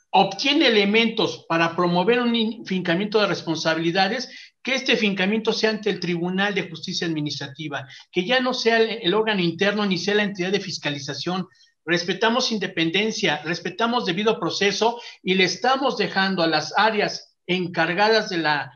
B: obtiene elementos para promover un fincamiento de responsabilidades, que este fincamiento sea ante el Tribunal de Justicia Administrativa, que ya no sea el órgano interno ni sea la entidad de fiscalización. Respetamos independencia, respetamos debido proceso y le estamos dejando a las áreas encargadas de la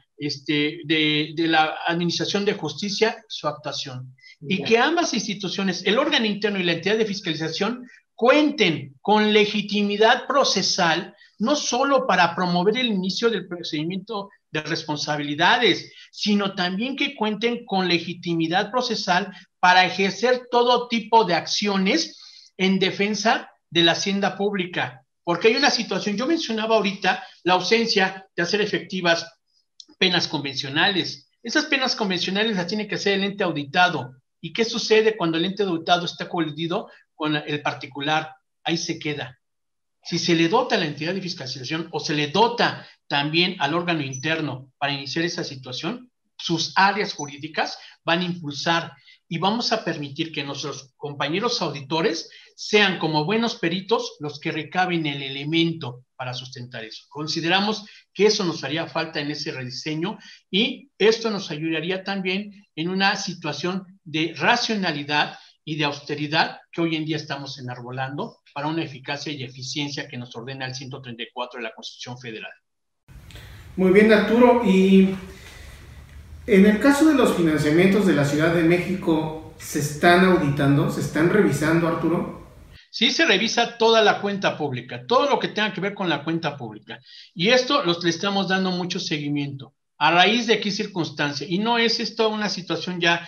B: Administración de Justicia su actuación. Y que ambas instituciones, el órgano interno y la entidad de fiscalización, cuenten con legitimidad procesal, no solo para promover el inicio del procedimiento de responsabilidades, sino también que cuenten con legitimidad procesal para ejercer todo tipo de acciones en defensa de la hacienda pública. Porque hay una situación, yo mencionaba ahorita la ausencia de hacer efectivas penas convencionales. Esas penas convencionales las tiene que hacer el ente auditado. ¿Y qué sucede cuando el ente auditado está colidido con el particular? Ahí se queda. Si se le dota a la entidad de fiscalización o se le dota también al órgano interno para iniciar esa situación, sus áreas jurídicas van a impulsar y vamos a permitir que nuestros compañeros auditores sean como buenos peritos los que recaben el elemento para sustentar eso. Consideramos que eso nos haría falta en ese rediseño y esto nos ayudaría también en una situación de racionalidad y de austeridad que hoy en día estamos enarbolando para una eficacia y eficiencia que nos ordena el 134 de la Constitución Federal.
A: Muy bien, Arturo. Y en el caso de los financiamientos de la Ciudad de México, ¿se están auditando? ¿Se están revisando, Arturo?
B: Sí, se revisa toda la cuenta pública, todo lo que tenga que ver con la cuenta pública. Y esto le estamos dando mucho seguimiento. ¿A raíz de qué circunstancia? Y no es esto una situación ya.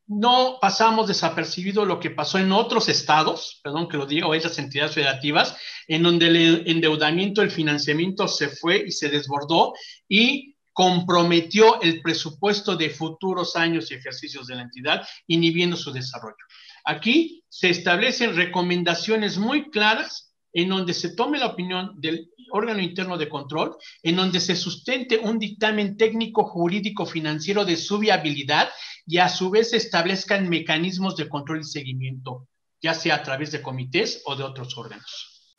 B: No pasamos desapercibido lo que pasó en otros estados, perdón que lo diga, o esas entidades federativas, en donde el endeudamiento, el financiamiento se fue y se desbordó y comprometió el presupuesto de futuros años y ejercicios de la entidad, inhibiendo su desarrollo. Aquí se establecen recomendaciones muy claras en donde se tome la opinión del órgano interno de control, en donde se sustente un dictamen técnico, jurídico, financiero de su viabilidad y a su vez se establezcan mecanismos de control y seguimiento, ya sea a través de comités o de otros órganos.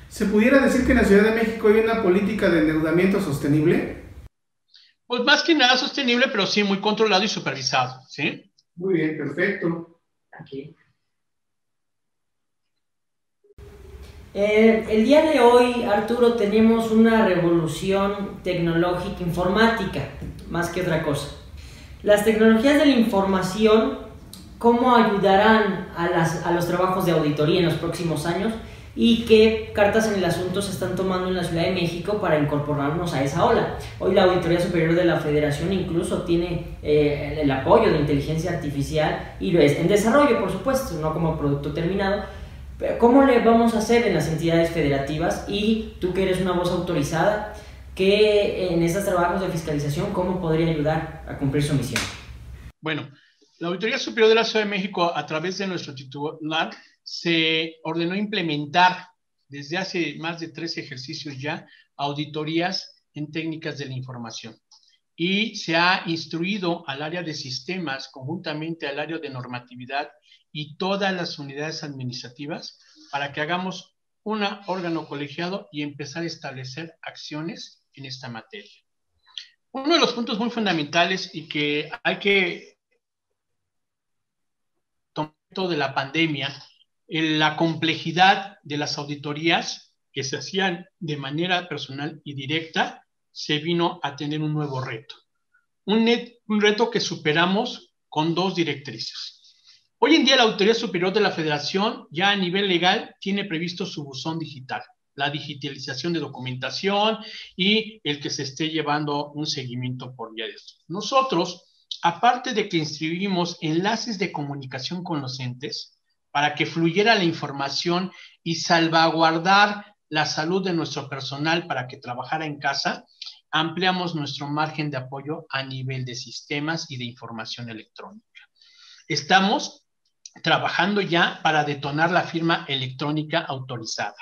A: ¿Se pudiera decir que en la Ciudad de México hay una política de endeudamiento sostenible?
B: Pues más que nada sostenible, pero sí muy controlado y supervisado, ¿sí?
A: Muy bien, perfecto.
C: Aquí. El día de hoy, Arturo, tenemos una revolución tecnológica informática, más que otra cosa. Las tecnologías de la información, ¿cómo ayudarán a los trabajos de auditoría en los próximos años? ¿Y qué cartas en el asunto se están tomando en la Ciudad de México para incorporarnos a esa ola? Hoy la Auditoría Superior de la Federación incluso tiene el apoyo de inteligencia artificial y lo es en desarrollo, por supuesto, no como producto terminado. Pero ¿cómo le vamos a hacer en las entidades federativas? Y tú que eres una voz autorizada, que en estos trabajos de fiscalización, ¿cómo podría ayudar a cumplir su misión?
B: Bueno, la Auditoría Superior de la Ciudad de México, a través de nuestro titular, se ordenó implementar desde hace más de 3 ejercicios ya auditorías en técnicas de la información. Y se ha instruido al área de sistemas, conjuntamente al área de normatividad y todas las unidades administrativas para que hagamos un órgano colegiado y empezar a establecer acciones en esta materia. Uno de los puntos muy fundamentales y que hay que tomar de la pandemia, la complejidad de las auditorías que se hacían de manera personal y directa, se vino a tener un nuevo reto. Un reto que superamos con 2 directrices. Hoy en día la Auditoría Superior de la Federación ya a nivel legal tiene previsto su buzón digital, la digitalización de documentación y el que se esté llevando un seguimiento por vía de esto. Nosotros, aparte de que inscribimos enlaces de comunicación con los entes para que fluyera la información y salvaguardar la salud de nuestro personal para que trabajara en casa, ampliamos nuestro margen de apoyo a nivel de sistemas y de información electrónica. Estamos trabajando ya para detonar la firma electrónica autorizada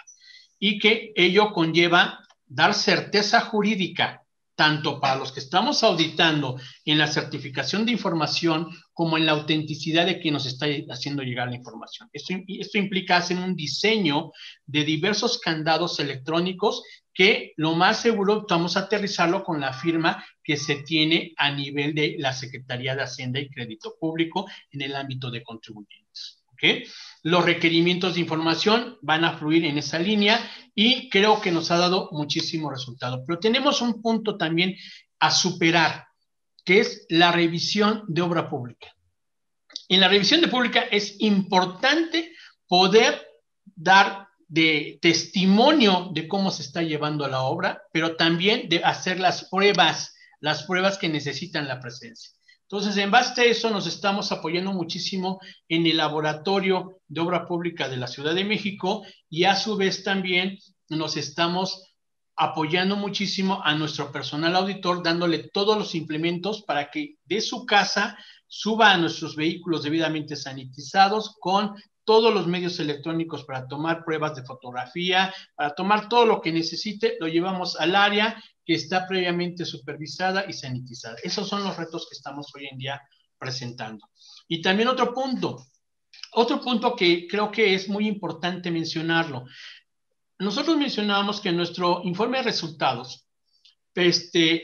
B: y que ello conlleva dar certeza jurídica tanto para los que estamos auditando en la certificación de información como en la autenticidad de quien nos está haciendo llegar la información. Esto implica hacer un diseño de diversos candados electrónicos que lo más seguro vamos a aterrizarlo con la firma que se tiene a nivel de la Secretaría de Hacienda y Crédito Público en el ámbito de contribuyentes. ¿Okay? Los requerimientos de información van a fluir en esa línea y creo que nos ha dado muchísimo resultado. Pero tenemos un punto también a superar, que es la revisión de obra pública. En la revisión de pública es importante poder dar de testimonio de cómo se está llevando la obra, pero también de hacer las pruebas que necesitan la presencia. Entonces, en base a eso, nos estamos apoyando muchísimo en el Laboratorio de Obra Pública de la Ciudad de México y a su vez también nos estamos apoyando muchísimo a nuestro personal auditor, dándole todos los implementos para que de su casa suba a nuestros vehículos debidamente sanitizados con todos los medios electrónicos para tomar pruebas de fotografía, para tomar todo lo que necesite, lo llevamos al área que está previamente supervisada y sanitizada. Esos son los retos que estamos hoy en día presentando. Y también otro punto que creo que es muy importante mencionarlo. Nosotros mencionábamos que en nuestro informe de resultados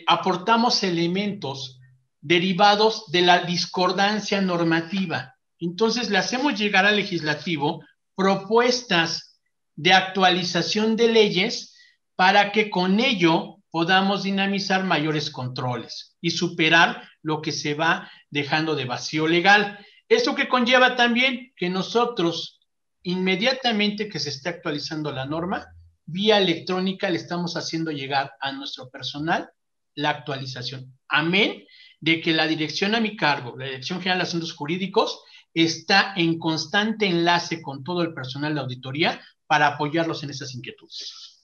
B: aportamos elementos derivados de la discordancia normativa. Entonces le hacemos llegar al legislativo propuestas de actualización de leyes para que con ello podamos dinamizar mayores controles y superar lo que se va dejando de vacío legal. Esto que conlleva también que nosotros, inmediatamente que se esté actualizando la norma, vía electrónica le estamos haciendo llegar a nuestro personal la actualización. Amén de que la dirección a mi cargo, la Dirección General de Asuntos Jurídicos, está en constante enlace con todo el personal de auditoría para apoyarlos en esas inquietudes.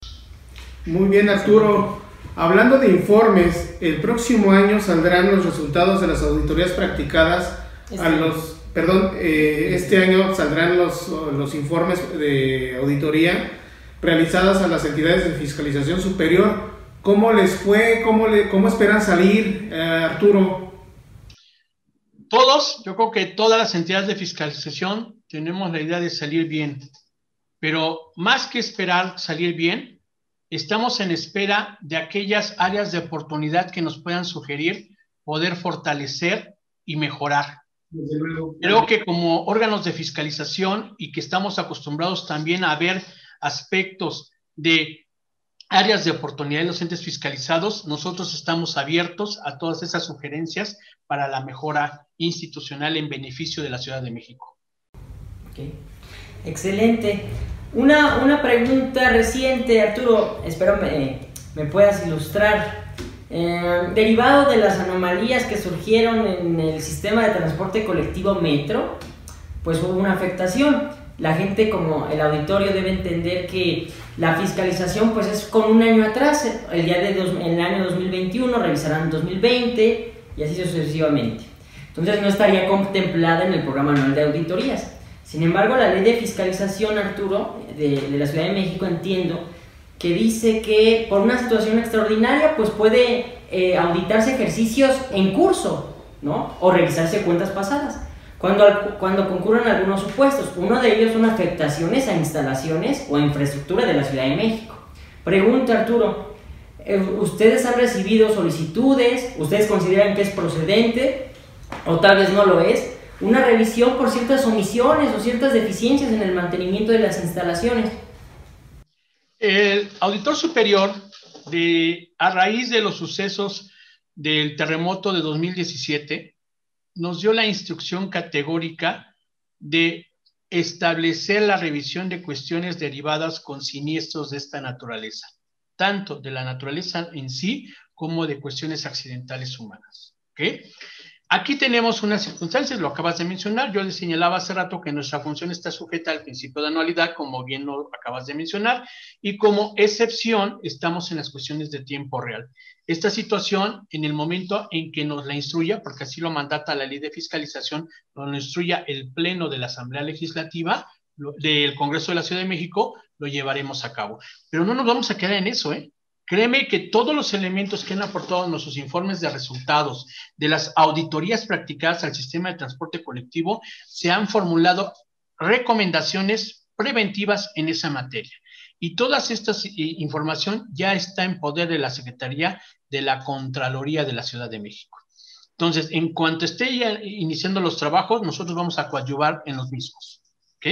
A: Muy bien, Arturo. Hablando de informes, el próximo año saldrán los resultados de las auditorías practicadas este año saldrán los informes de auditoría realizadas a las entidades de fiscalización superior. ¿Cómo les fue? ¿Cómo esperan salir, Arturo?
B: Yo creo que todas las entidades de fiscalización tenemos la idea de salir bien, pero más que esperar salir bien, estamos en espera de aquellas áreas de oportunidad que nos puedan sugerir poder fortalecer y mejorar. Creo que como órganos de fiscalización y que estamos acostumbrados también a ver aspectos de áreas de oportunidad de los entes fiscalizados, nosotros estamos abiertos a todas esas sugerencias para la mejora institucional en beneficio de la Ciudad de México.
C: Okay. Excelente. Una pregunta reciente, Arturo, espero me puedas ilustrar. Derivado de las anomalías que surgieron en el sistema de transporte colectivo Metro, pues hubo una afectación. La gente, como el auditorio, debe entender que la fiscalización pues es con un año atrás. En el año 2021 revisarán 2020 y así sucesivamente. Entonces no estaría contemplada en el programa anual de auditorías. Sin embargo, la ley de fiscalización, Arturo, de la Ciudad de México, entiendo que dice que por una situación extraordinaria pues puede auditarse ejercicios en curso, ¿no? O revisarse cuentas pasadas cuando concurren algunos supuestos. Uno de ellos son afectaciones a instalaciones o a infraestructura de la Ciudad de México. Pregunta, Arturo, ¿ustedes han recibido solicitudes? ¿Ustedes consideran que es procedente o tal vez no lo es una revisión por ciertas omisiones o ciertas deficiencias en el mantenimiento de las instalaciones?
B: El auditor superior, a raíz de los sucesos del terremoto de 2017, nos dio la instrucción categórica de establecer la revisión de cuestiones derivadas con siniestros de esta naturaleza, tanto de la naturaleza en sí como de cuestiones accidentales humanas. ¿Okay? Aquí tenemos unas circunstancias, lo acabas de mencionar. Yo les señalaba hace rato que nuestra función está sujeta al principio de anualidad, como bien lo acabas de mencionar, y como excepción estamos en las cuestiones de tiempo real. Esta situación, en el momento en que nos la instruya, porque así lo mandata la ley de fiscalización, nos lo instruya el Pleno de la Asamblea Legislativa del Congreso de la Ciudad de México, lo llevaremos a cabo. Pero no nos vamos a quedar en eso, ¿eh? Créeme que todos los elementos que han aportado en nuestros informes de resultados, de las auditorías practicadas al sistema de transporte colectivo, se han formulado recomendaciones preventivas en esa materia. Y toda esta información ya está en poder de la Secretaría de la Contraloría de la Ciudad de México. Entonces, en cuanto esté ya iniciando los trabajos, nosotros vamos a coadyuvar en los mismos. ¿Ok?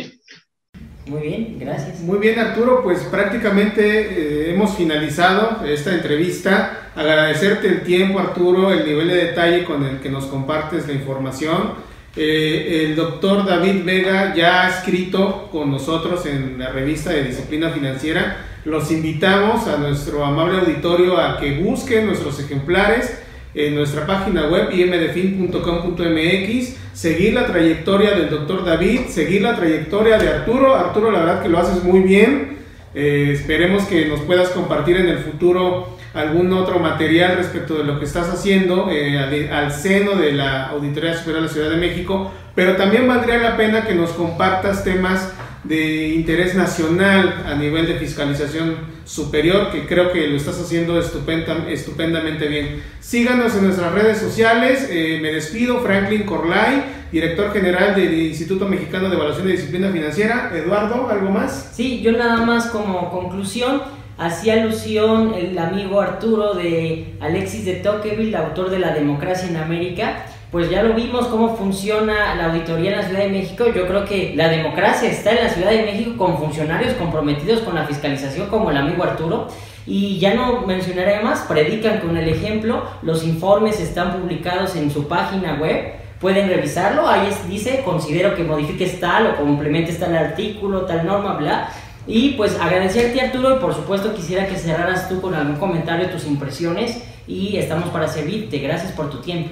C: Muy bien, gracias.
A: Muy bien, Arturo, pues prácticamente hemos finalizado esta entrevista. Agradecerte el tiempo, Arturo, el nivel de detalle con el que nos compartes la información. El doctor David Vega ya ha escrito con nosotros en la revista de Disciplina Financiera. Los invitamos a nuestro amable auditorio a que busquen nuestros ejemplares en nuestra página web imdefin.com.mx, seguir la trayectoria del doctor David, seguir la trayectoria de Arturo. Arturo, la verdad que lo haces muy bien. Esperemos que nos puedas compartir en el futuro algún otro material respecto de lo que estás haciendo al seno de la Auditoría Superior de la Ciudad de México, pero también valdría la pena que nos compartas temas de interés nacional a nivel de fiscalización superior, que creo que lo estás haciendo estupendamente bien. Síganos en nuestras redes sociales. Me despido, Franklin Corlay, director general del Instituto Mexicano de Evaluación de Disciplina Financiera. Eduardo, ¿algo más?
C: Sí, yo nada más como conclusión, hacía alusión el amigo Arturo de Alexis de Tocqueville, autor de La Democracia en América. Pues ya lo vimos cómo funciona la auditoría en la Ciudad de México. Yo creo que la democracia está en la Ciudad de México con funcionarios comprometidos con la fiscalización como el amigo Arturo. Y ya no mencionaré más, predican con el ejemplo. Los informes están publicados en su página web, pueden revisarlo. Ahí dice, considero que modifiques tal o complementes tal artículo, tal norma, bla. Y pues agradecerte, Arturo, y por supuesto quisiera que cerraras tú con algún comentario, tus impresiones, y estamos para servirte. Gracias por tu tiempo.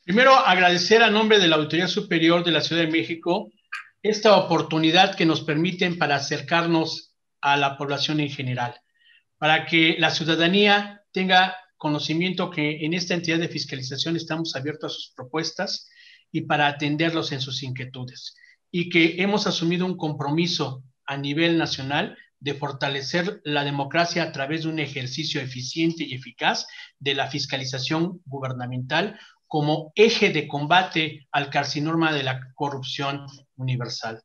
B: Primero, agradecer a nombre de la Auditoría Superior de la Ciudad de México esta oportunidad que nos permiten para acercarnos a la población en general, para que la ciudadanía tenga conocimiento que en esta entidad de fiscalización estamos abiertos a sus propuestas y para atenderlos en sus inquietudes, y que hemos asumido un compromiso a nivel nacional de fortalecer la democracia a través de un ejercicio eficiente y eficaz de la fiscalización gubernamental como eje de combate al carcinoma de la corrupción universal.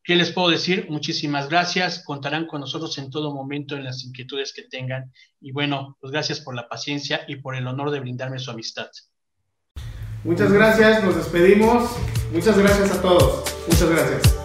B: ¿Qué les puedo decir? Muchísimas gracias. Contarán con nosotros en todo momento en las inquietudes que tengan. Y bueno, pues gracias por la paciencia y por el honor de brindarme su amistad.
A: Muchas gracias, nos despedimos. Muchas gracias a todos. Muchas gracias.